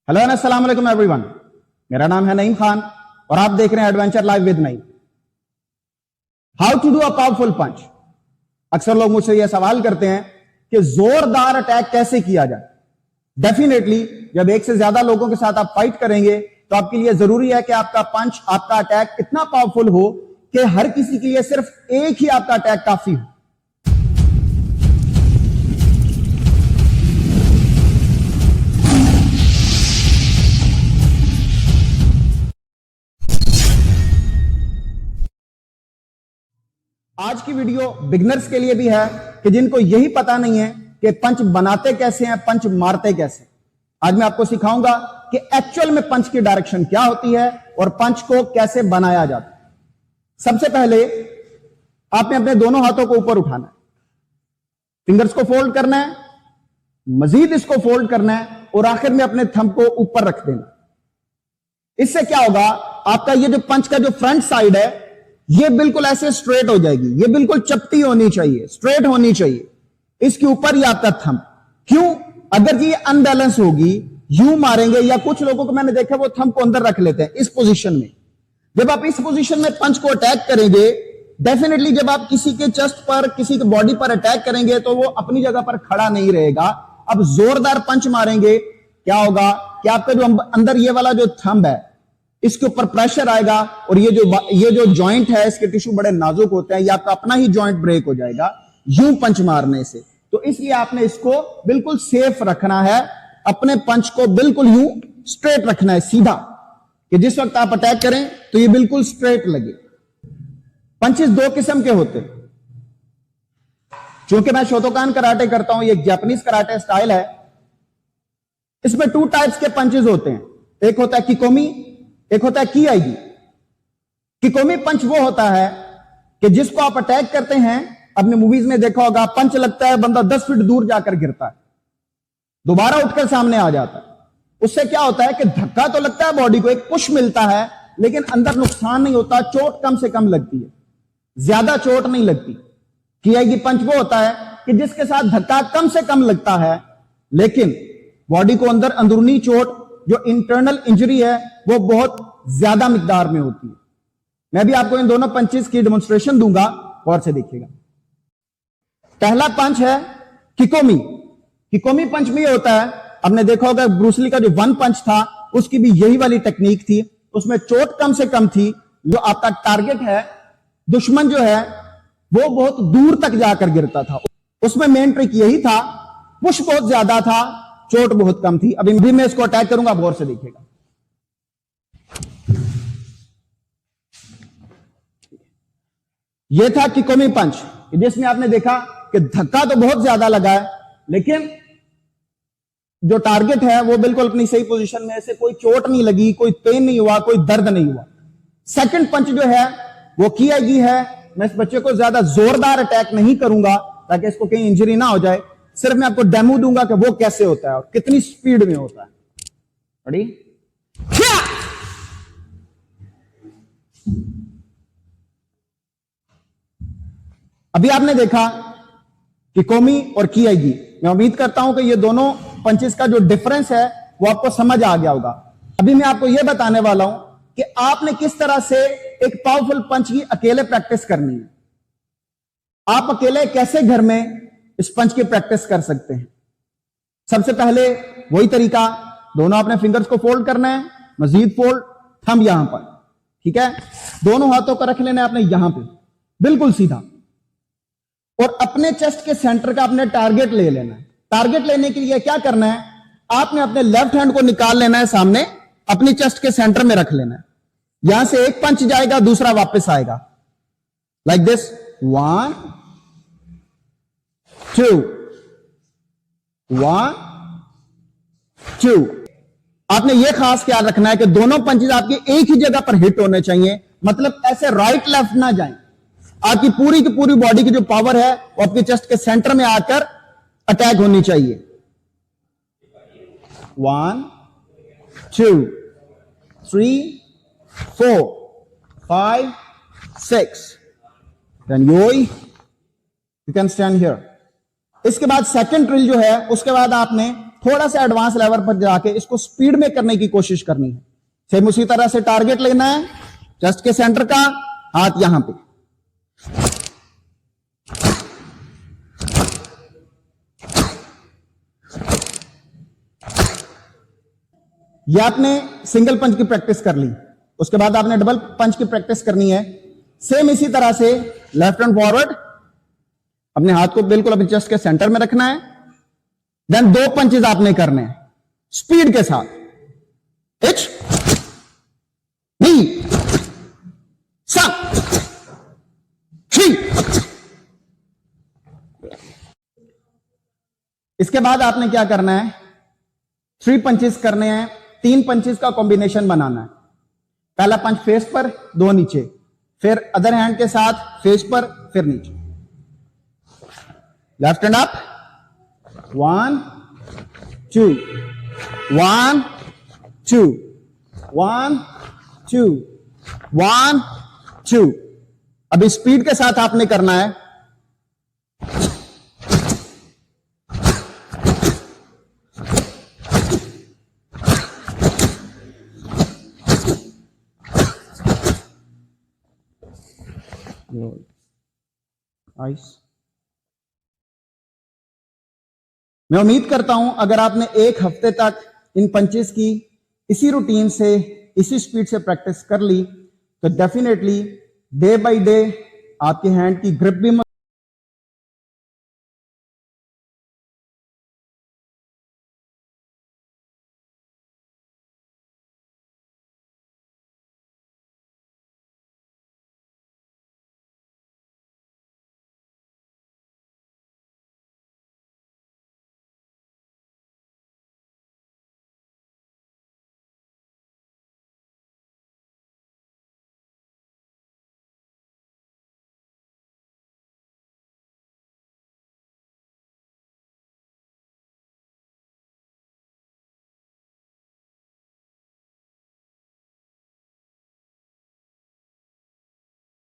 Hello and अस्सलाम वालेकुम everyone. मेरा नाम है नईम खान और आप देख रहे हैं adventure live with Naeem. How to do a powerful punch. अक्सर लोग मुझसे यह सवाल करते हैं कि जोरदार अटैक कैसे किया जाए। डेफिनेटली जब एक से ज्यादा लोगों के साथ आप फाइट करेंगे तो आपके लिए जरूरी है कि आपका पंच, आपका अटैक इतना पावरफुल हो कि हर किसी के लिए सिर्फ एक ही आपका अटैक काफी हो। आज की वीडियो बिगनर्स के लिए भी है कि जिनको यही पता नहीं है कि पंच बनाते कैसे हैं, पंच मारते कैसे। आज मैं आपको सिखाऊंगा कि एक्चुअल में पंच की डायरेक्शन क्या होती है और पंच को कैसे बनाया जाता है। सबसे पहले आपने अपने दोनों हाथों को ऊपर उठाना है, फिंगर्स को फोल्ड करना है, मजीद इसको फोल्ड करना है और आखिर में अपने थंब को ऊपर रख देना। इससे क्या होगा, आपका ये जो पंच का जो फ्रंट साइड है ये बिल्कुल ऐसे स्ट्रेट हो जाएगी। ये बिल्कुल चपटी होनी चाहिए, स्ट्रेट होनी चाहिए। इसके ऊपर ही आपका थंब। क्यों? अगर ये अनबैलेंस होगी, यूं मारेंगे, या कुछ लोगों को मैंने देखा वो थंब को अंदर रख लेते हैं इस पोजीशन में। जब आप इस पोजीशन में पंच को अटैक करेंगे, डेफिनेटली जब आप किसी के चेस्ट पर, किसी के बॉडी पर अटैक करेंगे तो वो अपनी जगह पर खड़ा नहीं रहेगा। अब जोरदार पंच मारेंगे, क्या होगा कि आपका जो अंदर ये वाला जो थंब है इसके ऊपर प्रेशर आएगा और ये जो जॉइंट है इसके टिश्यू बड़े नाजुक होते हैं, ये आपका अपना ही जॉइंट ब्रेक हो जाएगा यूं पंच मारने से। तो इसलिए आपने इसको बिल्कुल सेफ रखना है, अपने पंच को बिल्कुल यूं स्ट्रेट रखना है, सीधा, कि जिस वक्त आप अटैक करें तो ये बिल्कुल स्ट्रेट लगे। पंचेस दो किस्म के होते हैं। चूंकि मैं शोतोकान कराटे करता हूं, ये जापानीज कराटे स्टाइल है, इसमें 2 टाइप्स के पंचेस होते हैं। एक होता है किकोमी, एक होता है कियागी। किकोमी पंच वो होता है कि जिसको आप अटैक करते हैं, आपने मूवीज में देखा होगा, पंच लगता है, बंदा 10 फीट दूर जाकर गिरता है, दोबारा उठकर सामने आ जाता है। उससे क्या होता है कि धक्का तो लगता है, बॉडी को एक पुश मिलता है, लेकिन अंदर नुकसान नहीं होता, चोट कम से कम लगती है, ज्यादा चोट नहीं लगती। कियागी पंच वो होता है कि जिसके साथ धक्का कम से कम लगता है, लेकिन बॉडी को अंदर अंदरूनी चोट, जो इंटरनल इंजरी है, वो बहुत ज्यादा मिकदार में होती है। मैं भी आपको इन दोनों पंचेस की डेमोन्स्ट्रेशन दूंगा, गौर से देखिएगा। पहला पंच है किकोमी। किकोमी पंच में होता है, आपने देखा होगा ब्रूसली का जो 1 पंच था उसकी भी यही वाली टेक्निक थी, उसमें चोट कम से कम थी। जो आपका टारगेट है, दुश्मन जो है वो बहुत दूर तक जाकर गिरता था। उसमें मेन ट्रिक यही था, पुश बहुत ज्यादा था, चोट बहुत कम थी। अभी भी मैं इसको अटैक करूंगा, गौर से देखिएगा। यह था किकोमी पंच, जिसमें आपने देखा कि धक्का तो बहुत ज्यादा लगा है, लेकिन जो टारगेट है वो बिल्कुल अपनी सही पोजीशन में, ऐसे कोई चोट नहीं लगी, कोई पेन नहीं हुआ, कोई दर्द नहीं हुआ। सेकंड पंच जो है वो कियागी है। मैं इस बच्चे को ज्यादा जोरदार अटैक नहीं करूंगा ताकि इसको कहीं इंजरी ना हो जाए, सिर्फ मैं आपको डेमो दूंगा कि वो कैसे होता है और कितनी स्पीड में होता है। रेडी? अभी आपने देखा किकोमी और कियागी। मैं उम्मीद करता हूं कि ये दोनों पंचेस का जो डिफरेंस है वो आपको समझ आ गया होगा। अभी मैं आपको यह बताने वाला हूं कि आपने किस तरह से एक पावरफुल पंच की अकेले प्रैक्टिस करनी है। आप अकेले कैसे घर में इस पंच की प्रैक्टिस कर सकते हैं। सबसे पहले वही तरीका, दोनों अपने फिंगर्स को फोल्ड करना है, मजीद फोल्ड, थंब यहां पर, ठीक है। दोनों हाथों को रख लेना है आपने यहां पे बिल्कुल सीधा, और अपने चेस्ट के सेंटर का अपने टारगेट ले लेना है। टारगेट लेने के लिए क्या करना है, आपने अपने लेफ्ट हैंड को निकाल लेना है सामने, अपनी चेस्ट के सेंटर में रख लेना है। यहां से एक पंच जाएगा, दूसरा वापस आएगा, लाइक दिस, 1 2 1 2। आपने यह खास ख्याल रखना है कि दोनों पंचेस आपके एक ही जगह पर हिट होने चाहिए, मतलब ऐसे राइट लेफ्ट ना जाएं। आपकी पूरी की पूरी बॉडी की जो पावर है वो आपके चेस्ट के सेंटर में आकर अटैक होनी चाहिए। 1 2 3 4 5 6। Then you can stand here। इसके बाद सेकंड ड्रिल जो है, उसके बाद आपने थोड़ा सा एडवांस लेवल पर जाके इसको स्पीड में करने की कोशिश करनी है। सेम उसी तरह से टारगेट लेना है, चेस्ट के सेंटर का, हाथ यहां पे। ये आपने सिंगल पंच की प्रैक्टिस कर ली, उसके बाद आपने डबल पंच की प्रैक्टिस करनी है। सेम इसी तरह से लेफ्ट हैंड फॉरवर्ड, अपने हाथ को बिल्कुल अपने चेस्ट के सेंटर में रखना है। देन 2 पंचेस आपने करने हैं स्पीड के साथ। इच नी सा 3। इसके बाद आपने क्या करना है, 3 पंचेस करने हैं, 3 पंचेस का कॉम्बिनेशन बनाना है। पहला पंच फेस पर, 2 नीचे, फिर अदर हैंड के साथ फेस पर, फिर नीचे। Left hand up, 1 2 1 2 1 2 1 2। अभी स्पीड के साथ आपने करना है। आइस, मैं उम्मीद करता हूं अगर आपने 1 हफ्ते तक इन पंचेस की इसी रूटीन से, इसी स्पीड से प्रैक्टिस कर ली तो डेफिनेटली डे बाय डे आपके हैंड की ग्रिप भी